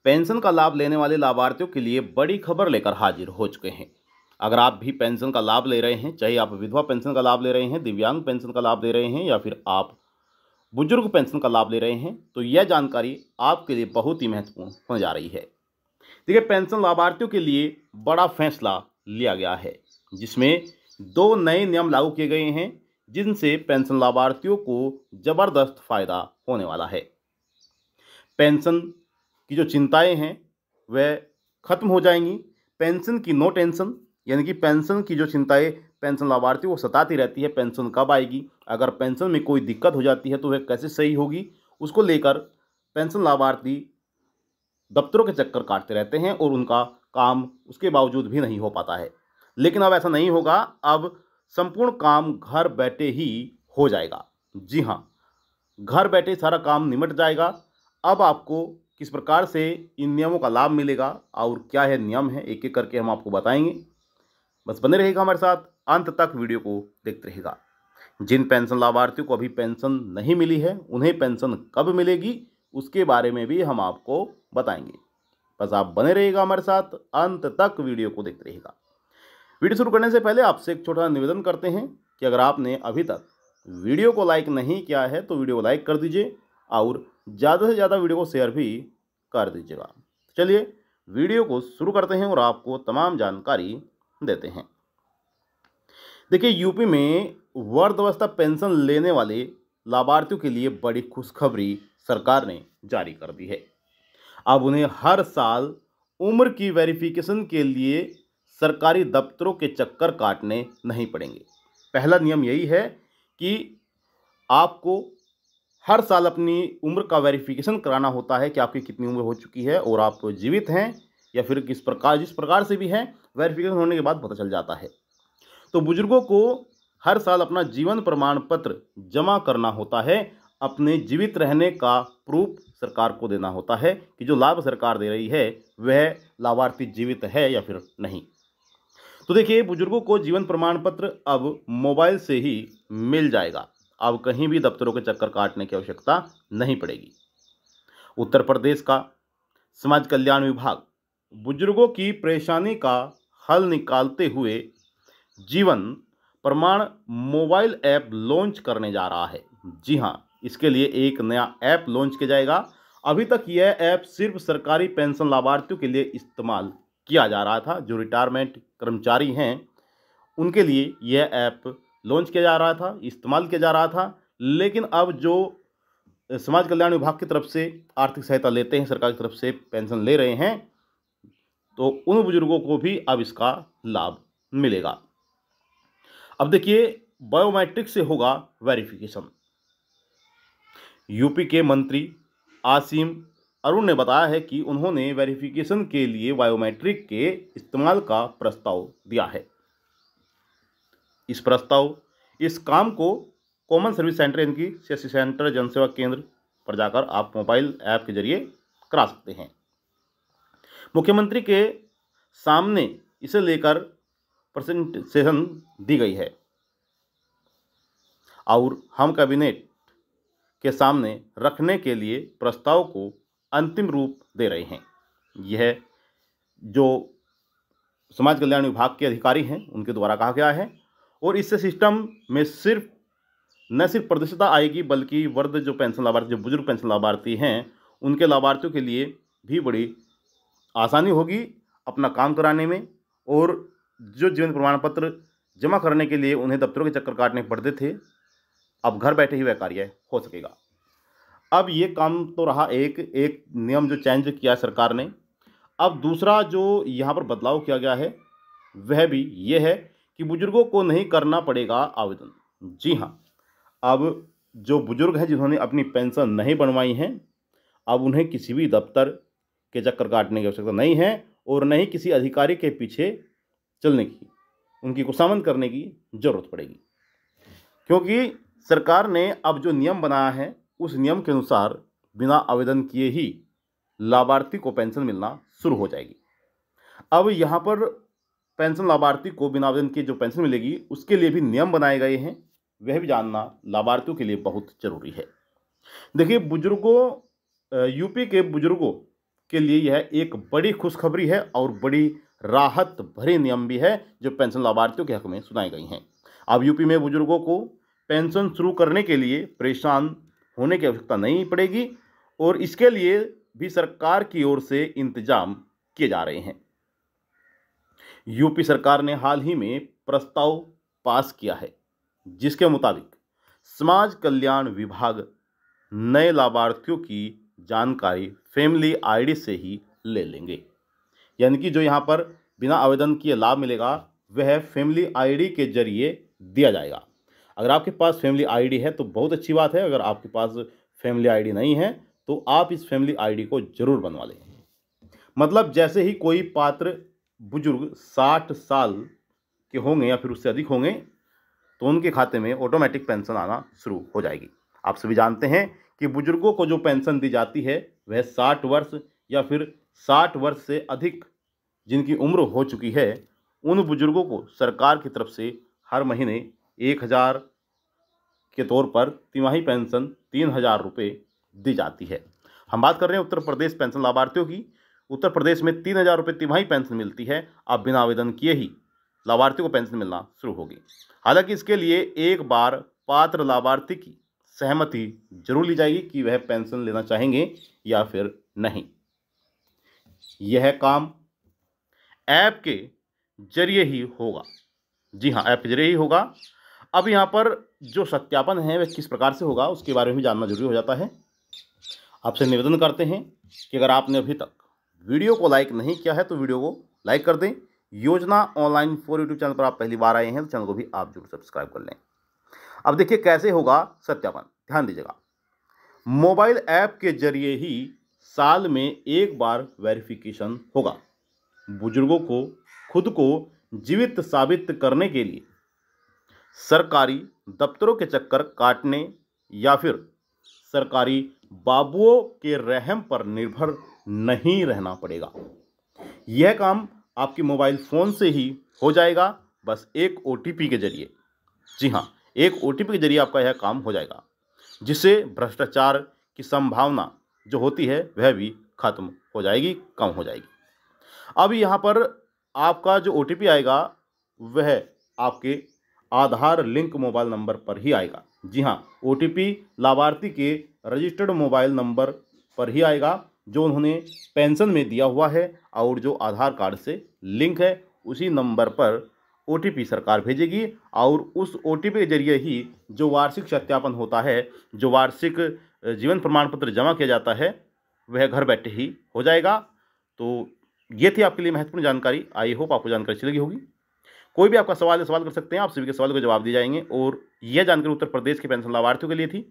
Pension का लाभ लेने वाले लाभार्थियों के लिए बड़ी खबर लेकर हाजिर हो चुके हैं। अगर आप भी पेंशन का लाभ ले रहे हैं, चाहे आप विधवा पेंशन का लाभ ले रहे हैं, दिव्यांग पेंशन का लाभ ले रहे हैं या फिर आप बुजुर्ग पेंशन का लाभ ले रहे हैं, तो यह जानकारी आपके लिए बहुत ही महत्वपूर्ण होने जा रही है। देखिए, पेंशन लाभार्थियों के लिए बड़ा फैसला लिया गया है, जिसमें 2 नए नियम लागू किए गए हैं, जिनसे पेंशन लाभार्थियों को जबरदस्त फायदा होने वाला है। पेंशन की जो चिंताएं हैं वह खत्म हो जाएंगी। पेंशन की नो टेंशन, यानी कि पेंशन की जो चिंताएं पेंशन लाभार्थियों को सताती रहती है, पेंशन कब आएगी, अगर पेंशन में कोई दिक्कत हो जाती है तो वह कैसे सही होगी, उसको लेकर पेंशन लाभार्थी दफ्तरों के चक्कर काटते रहते हैं और उनका काम उसके बावजूद भी नहीं हो पाता है। लेकिन अब ऐसा नहीं होगा, अब संपूर्ण काम घर बैठे ही हो जाएगा। जी हाँ, घर बैठे सारा काम निमट जाएगा। अब आपको किस प्रकार से इन नियमों का लाभ मिलेगा और क्या है नियम है, एक एक करके हम आपको बताएंगे। बस बने रहेगा हमारे साथ, अंत तक वीडियो को देखते रहेगा। जिन पेंशन लाभार्थियों को अभी पेंशन नहीं मिली है, उन्हें पेंशन कब मिलेगी, उसके बारे में भी हम आपको बताएंगे। बस आप बने रहेगा हमारे साथ, अंत तक वीडियो को देखते रहेगा। वीडियो शुरू करने से पहले आपसे एक छोटा निवेदन करते हैं कि अगर आपने अभी तक वीडियो को लाइक नहीं किया है तो वीडियो को लाइक कर दीजिए और ज़्यादा से ज़्यादा वीडियो को शेयर भी कर दीजिएगा। चलिए वीडियो को शुरू करते हैं और आपको तमाम जानकारी देते हैं। देखिए, यूपी में वृद्धावस्था पेंशन लेने वाले लाभार्थियों के लिए बड़ी खुशखबरी सरकार ने जारी कर दी है। अब उन्हें हर साल उम्र की वेरिफिकेशन के लिए सरकारी दफ्तरों के चक्कर काटने नहीं पड़ेंगे। पहला नियम यही है कि आपको हर साल अपनी उम्र का वेरिफिकेशन कराना होता है कि आपकी कितनी उम्र हो चुकी है और आप जीवित हैं या फिर जिस प्रकार से भी हैं, वेरिफिकेशन होने के बाद पता चल जाता है। तो बुजुर्गों को हर साल अपना जीवन प्रमाण पत्र जमा करना होता है। अपने जीवित रहने का प्रूफ सरकार को देना होता है कि जो लाभ सरकार दे रही है वह लाभार्थी जीवित है या फिर नहीं। तो देखिए, बुजुर्गों को जीवन प्रमाण पत्र अब मोबाइल से ही मिल जाएगा। अब कहीं भी दफ्तरों के चक्कर काटने की आवश्यकता नहीं पड़ेगी। उत्तर प्रदेश का समाज कल्याण विभाग बुजुर्गों की परेशानी का हल निकालते हुए जीवन प्रमाण मोबाइल ऐप लॉन्च करने जा रहा है। जी हाँ, इसके लिए एक नया ऐप लॉन्च किया जाएगा। अभी तक यह ऐप सिर्फ सरकारी पेंशन लाभार्थियों के लिए इस्तेमाल किया जा रहा था। जो रिटायरमेंट कर्मचारी हैं उनके लिए यह ऐप लॉन्च किया जा रहा था, इस्तेमाल किया जा रहा था। लेकिन अब जो समाज कल्याण विभाग की तरफ से आर्थिक सहायता लेते हैं, सरकार की तरफ से पेंशन ले रहे हैं, तो उन बुजुर्गों को भी अब इसका लाभ मिलेगा। अब देखिए, बायोमेट्रिक से होगा वेरिफिकेशन। यूपी के मंत्री आसिम अरुण ने बताया है कि उन्होंने वेरिफिकेशन के लिए बायोमेट्रिक के इस्तेमाल का प्रस्ताव दिया है। इस काम को कॉमन सर्विस सेंटर यानी कि सीएससी सेंटर, जनसेवा केंद्र पर जाकर आप मोबाइल ऐप के जरिए करा सकते हैं। मुख्यमंत्री के सामने इसे लेकर प्रेजेंटेशन दी गई है और हम कैबिनेट के सामने रखने के लिए प्रस्ताव को अंतिम रूप दे रहे हैं। यह जो समाज कल्याण विभाग के अधिकारी हैं उनके द्वारा कहा गया है और इससे सिस्टम में न सिर्फ पारदर्शिता आएगी बल्कि वृद्ध जो पेंशन लाभार्थी, जो बुजुर्ग पेंशन लाभार्थी हैं, उनके लाभार्थियों के लिए भी बड़ी आसानी होगी अपना काम कराने में। और जो जीवन प्रमाण पत्र जमा करने के लिए उन्हें दफ्तरों के चक्कर काटने पड़ते थे, अब घर बैठे ही वह कार्य हो सकेगा। अब ये काम तो रहा एक नियम जो चेंज किया सरकार ने। अब दूसरा जो यहाँ पर बदलाव किया गया है वह भी ये है कि बुजुर्गों को नहीं करना पड़ेगा आवेदन। जी हाँ, अब जो बुजुर्ग हैं जिन्होंने अपनी पेंशन नहीं बनवाई हैं, अब उन्हें किसी भी दफ्तर के चक्कर काटने की आवश्यकता नहीं है और न ही किसी अधिकारी के पीछे चलने की, उनकी खुशामद करने की ज़रूरत पड़ेगी। क्योंकि सरकार ने अब जो नियम बनाया है उस नियम के अनुसार बिना आवेदन किए ही लाभार्थी को पेंशन मिलना शुरू हो जाएगी। अब यहाँ पर पेंशन लाभार्थी को बिना आवेदन किए जो पेंशन मिलेगी उसके लिए भी नियम बनाए गए हैं, वह भी जानना लाभार्थियों के लिए बहुत जरूरी है। देखिए, यूपी के बुजुर्गों के लिए यह एक बड़ी खुशखबरी है और बड़ी राहत भरे नियम भी है जो पेंशन लाभार्थियों के हक में सुनाई गई हैं। अब यूपी में बुजुर्गों को पेंशन शुरू करने के लिए परेशान होने की आवश्यकता नहीं पड़ेगी और इसके लिए भी सरकार की ओर से इंतजाम किए जा रहे हैं। यूपी सरकार ने हाल ही में प्रस्ताव पास किया है जिसके मुताबिक समाज कल्याण विभाग नए लाभार्थियों की जानकारी फैमिली आईडी से ही ले लेंगे। यानी कि जो यहाँ पर बिना आवेदन किए लाभ मिलेगा वह फैमिली आईडी के जरिए दिया जाएगा। अगर आपके पास फैमिली आईडी है तो बहुत अच्छी बात है। अगर आपके पास फैमिली आईडी नहीं है तो आप इस फैमिली आईडी को जरूर बनवा लें। मतलब जैसे ही कोई पात्र बुजुर्ग 60 साल के होंगे या फिर उससे अधिक होंगे तो उनके खाते में ऑटोमेटिक पेंशन आना शुरू हो जाएगी। आप सभी जानते हैं कि बुजुर्गों को जो पेंशन दी जाती है वह 60 वर्ष या फिर 60 वर्ष से अधिक जिनकी उम्र हो चुकी है उन बुजुर्गों को सरकार की तरफ से हर महीने 1000 के तौर पर तिमाही पेंशन 3000 रुपये दी जाती है। हम बात कर रहे हैं उत्तर प्रदेश पेंशन लाभार्थियों की। उत्तर प्रदेश में 3000 रुपये तिमाही पेंशन मिलती है। अब बिना आवेदन किए ही लाभार्थियों को पेंशन मिलना शुरू होगी। हालांकि इसके लिए एक बार पात्र लाभार्थी की सहमति जरूर ली जाएगी कि वह पेंशन लेना चाहेंगे या फिर नहीं। यह काम ऐप के जरिए ही होगा। जी हाँ, ऐप के जरिए ही होगा। अब यहाँ पर जो सत्यापन है वह किस प्रकार से होगा उसके बारे में भी जानना जरूरी हो जाता है। आपसे निवेदन करते हैं कि अगर आपने अभी तक वीडियो को लाइक नहीं किया है तो वीडियो को लाइक कर दें। योजना ऑनलाइन फॉर यूट्यूब चैनल पर आप पहली बार आए हैं तो चैनल को भी आप जरूर सब्सक्राइब कर लें। अब देखिए कैसे होगा सत्यापन, ध्यान दीजिएगा। मोबाइल ऐप के जरिए ही साल में एक बार वेरिफिकेशन होगा। बुजुर्गों को खुद को जीवित साबित करने के लिए सरकारी दफ्तरों के चक्कर काटने या फिर सरकारी बाबुओं के रहम पर निर्भर नहीं रहना पड़ेगा। यह काम आपके मोबाइल फ़ोन से ही हो जाएगा, बस एक OTP के जरिए। जी हाँ, एक OTP के जरिए आपका यह काम हो जाएगा, जिससे भ्रष्टाचार की संभावना जो होती है वह भी खत्म हो जाएगी, कम हो जाएगी। अब यहाँ पर आपका जो OTP आएगा वह आपके आधार लिंक मोबाइल नंबर पर ही आएगा। जी हाँ, OTP लाभार्थी के रजिस्टर्ड मोबाइल नंबर पर ही आएगा जो उन्होंने पेंशन में दिया हुआ है और जो आधार कार्ड से लिंक है। उसी नंबर पर OTP सरकार भेजेगी और उस OTP के जरिए ही जो वार्षिक सत्यापन होता है, जो वार्षिक जीवन प्रमाण पत्र जमा किया जाता है, वह घर बैठे ही हो जाएगा। तो ये थी आपके लिए महत्वपूर्ण जानकारी। आई होप आपको जानकारी अच्छी लगी होगी। कोई भी आपका सवाल कर सकते हैं, आप सभी के सवाल को जवाब दिए जाएंगे। और यह जानकारी उत्तर प्रदेश के पेंशन लाभार्थियों के लिए थी।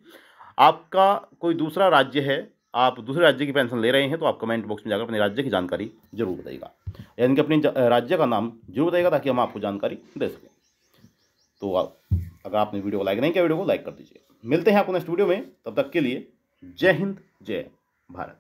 आपका कोई दूसरा राज्य है, आप दूसरे राज्य की पेंशन ले रहे हैं तो आप कमेंट बॉक्स में जाकर अपने राज्य की जानकारी जरूर बताइएगा, यानी कि अपने राज्य का नाम जरूर बताइएगा ताकि हम आपको जानकारी दे सकें। तो अगर आपने वीडियो को लाइक नहीं किया, वीडियो को लाइक कर दीजिए। मिलते हैं आपको नेक्स्ट वीडियो में, तब तक के लिए जय हिंद, जय भारत।